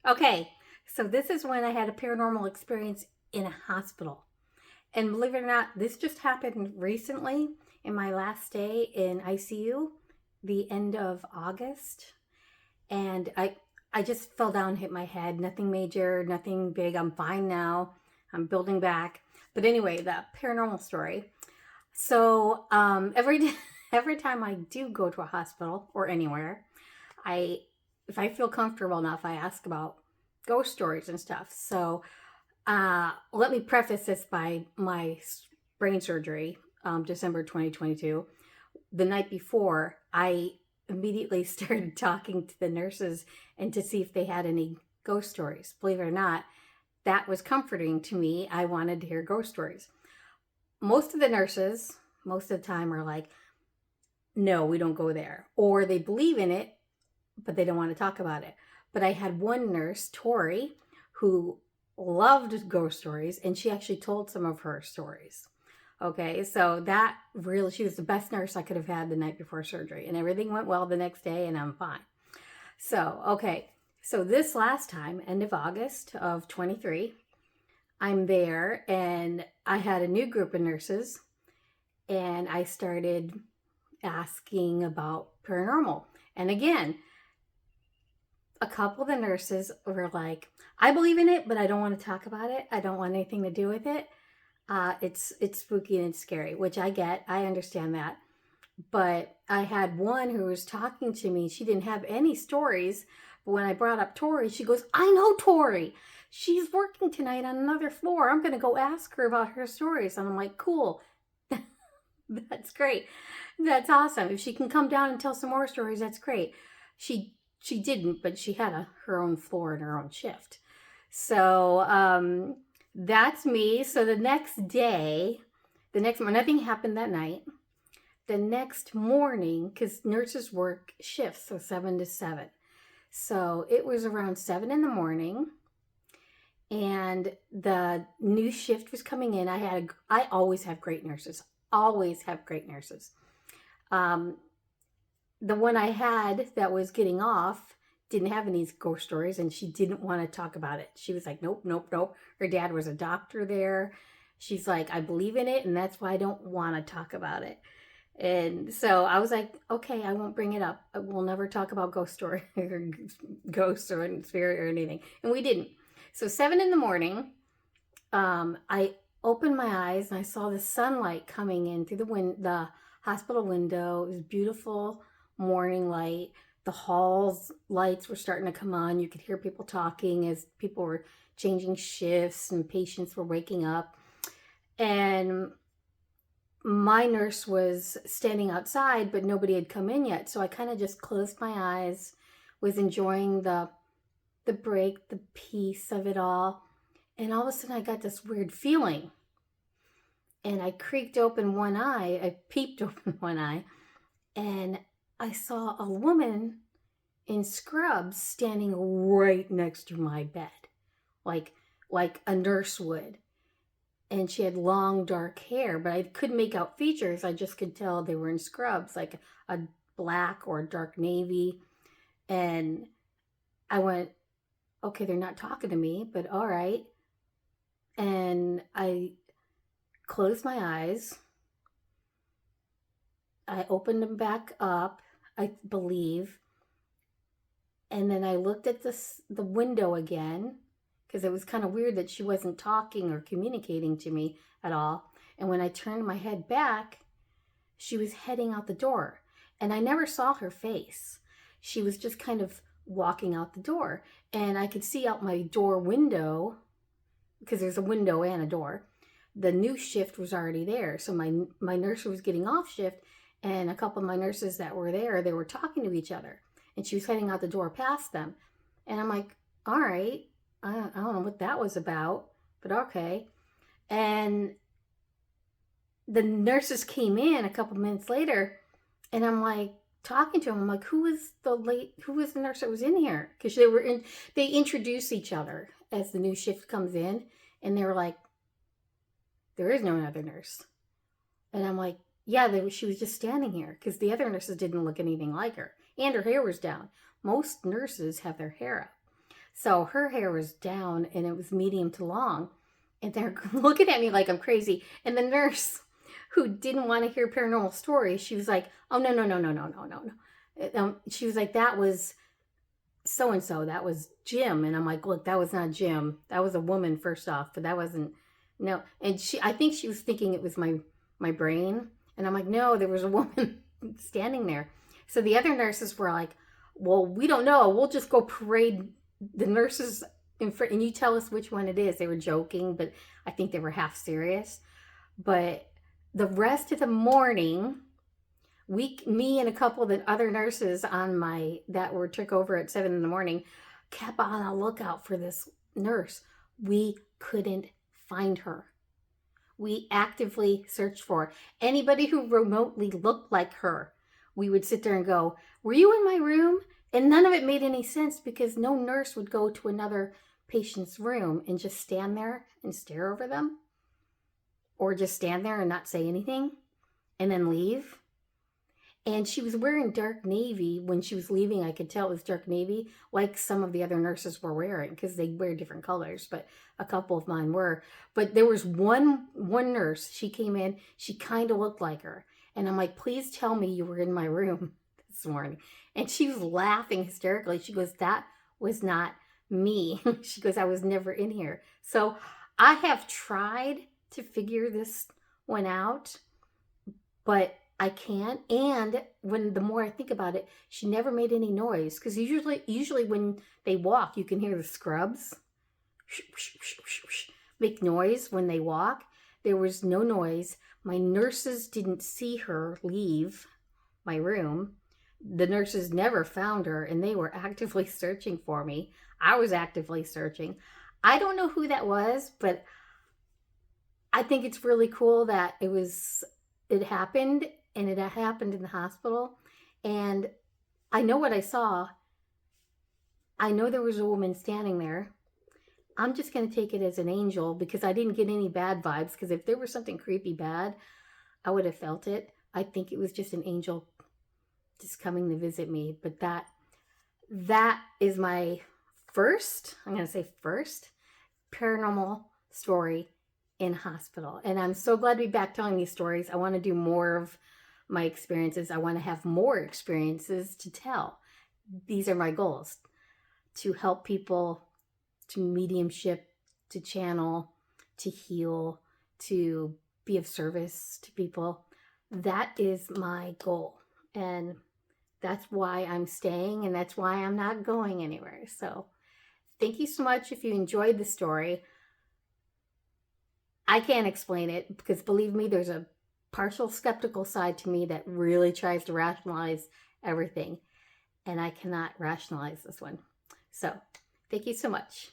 Okay, so this is when I had a paranormal experience in a hospital. And believe it or not, this just happened recently in my last day in ICU, the end of August. And I just fell down, hit my head. Nothing major, nothing big. I'm fine now. I'm building back. But anyway, the paranormal story. So every time I do go to a hospital or anywhere, I if I feel comfortable enough, I ask about ghost stories and stuff. So let me preface this by my brain surgery, December 2022. The night before, I immediately started talking to the nurses and to see if they had any ghost stories. Believe it or not, that was comforting to me. I wanted to hear ghost stories. Most of the nurses, most of the time, are like, no, we don't go there. Or they believe in it, but they don't want to talk about it. But I had one nurse, Tori, who loved ghost stories, and she actually told some of her stories. Okay, so that really, she was the best nurse I could have had the night before surgery, and everything went well the next day, and I'm fine. So, okay, so this last time, end of August of 23, I'm there, and I had a new group of nurses, and I started asking about paranormal. And again, a couple of the nurses were like, I believe in it, but I don't want to talk about it. I don't want anything to do with it. It's spooky and it's scary, which I get. I understand that. But I had one who was talking to me. She didn't have any stories. But when I brought up Tori, she goes, I know Tori. She's working tonight on another floor. I'm going to go ask her about her stories. And I'm like, cool. That's great. That's awesome. If she can come down and tell some more stories, that's great. She didn't, but she had her own floor and her own shift. So that's me. So the next day, nothing happened that night. The next morning, because nurses work shifts, so 7 to 7. So it was around 7 in the morning, and the new shift was coming in. I always have great nurses. Always have great nurses. The one I had that was getting off didn't have any ghost stories, and she didn't want to talk about it. She was like, nope, nope, nope. Her dad was a doctor there. She's like, I believe in it, and that's why I don't want to talk about it. And so I was like, okay, I won't bring it up. We'll never talk about ghost story or ghosts or spirit or anything. And we didn't. So 7 in the morning, I opened my eyes and I saw the sunlight coming in through the hospital window. It was beautiful morning light. The hall's lights were starting to come on. You could hear people talking as people were changing shifts and patients were waking up. And my nurse was standing outside, but nobody had come in yet. So I kind of just closed my eyes, was enjoying the break, the peace of it all. And all of a sudden I got this weird feeling. And I creaked open one eye. I peeped open one eye. And I saw a woman in scrubs standing right next to my bed. Like a nurse would. And she had long dark hair, but I couldn't make out features. I just could tell they were in scrubs, like a black or a dark navy. And I went, okay, they're not talking to me, but all right. And I closed my eyes. I opened them back up, I believe. And then I looked at the window again, because it was kind of weird that she wasn't talking or communicating to me at all. And when I turned my head back, she was heading out the door. And I never saw her face. She was just kind of walking out the door. And I could see out my door window, because there's a window and a door. The new shift was already there. So my nurse was getting off shift, and a couple of my nurses that were there, they were talking to each other. And she was heading out the door past them. And I'm like, all right. I don't know what that was about, but okay. And the nurses came in a couple minutes later, and I'm like talking to them. I'm like, who was the nurse that was in here? Because they introduce each other as the new shift comes in, and they were like, there is no other nurse. And I'm like, yeah, she was just standing here, because the other nurses didn't look anything like her, and her hair was down. Most nurses have their hair up. So her hair was down and it was medium to long. And they're looking at me like I'm crazy. And the nurse who didn't want to hear paranormal stories, she was like, oh, no, no, no, no, no, no, no, no. She was like, that was so-and-so, that was Jim. And I'm like, look, that was not Jim. That was a woman, first off, but that wasn't, no. And I think she was thinking it was my brain. And I'm like, no, there was a woman standing there. So the other nurses were like, well, we don't know. We'll just go parade the nurses in front, and you tell us which one it is. They were joking, but I think they were half serious. But the rest of the morning, me and a couple of the other nurses that were took over at 7 in the morning kept on a lookout for this nurse. We couldn't find her. We actively searched for anybody who remotely looked like her. We would sit there and go, were you in my room? And none of it made any sense because no nurse would go to another patient's room and just stand there and stare over them, or just stand there and not say anything and then leave. And she was wearing dark navy. When she was leaving, I could tell it was dark navy, like some of the other nurses were wearing, because they wear different colors, but a couple of mine were. But there was one nurse, she came in, she kind of looked like her. And I'm like, please tell me you were in my room this morning. And she was laughing hysterically. She goes, that was not me. She goes, I was never in here. So I have tried to figure this one out, but I can't. And the more I think about it, she never made any noise. Because usually when they walk, you can hear the scrubs make noise when they walk. There was no noise. My nurses didn't see her leave my room. The nurses never found her, and they were actively searching for me. I was actively searching. I don't know who that was, but I think it's really cool that it happened, and it happened in the hospital. And I know what I saw. I know there was a woman standing there. I'm just going to take it as an angel because I didn't get any bad vibes. Because if there was something creepy bad, I would have felt it. I think it was just an angel just coming to visit me. But that is my first paranormal story in hospital. And I'm so glad to be back telling these stories. I want to do more of my experiences. I want to have more experiences to tell. These are my goals, to help people, to mediumship, to channel, to heal, to be of service to people. That is my goal. And that's why I'm staying, and that's why I'm not going anywhere. So thank you so much if you enjoyed the story. I can't explain it because, believe me, there's a partial skeptical side to me that really tries to rationalize everything. And I cannot rationalize this one. So thank you so much.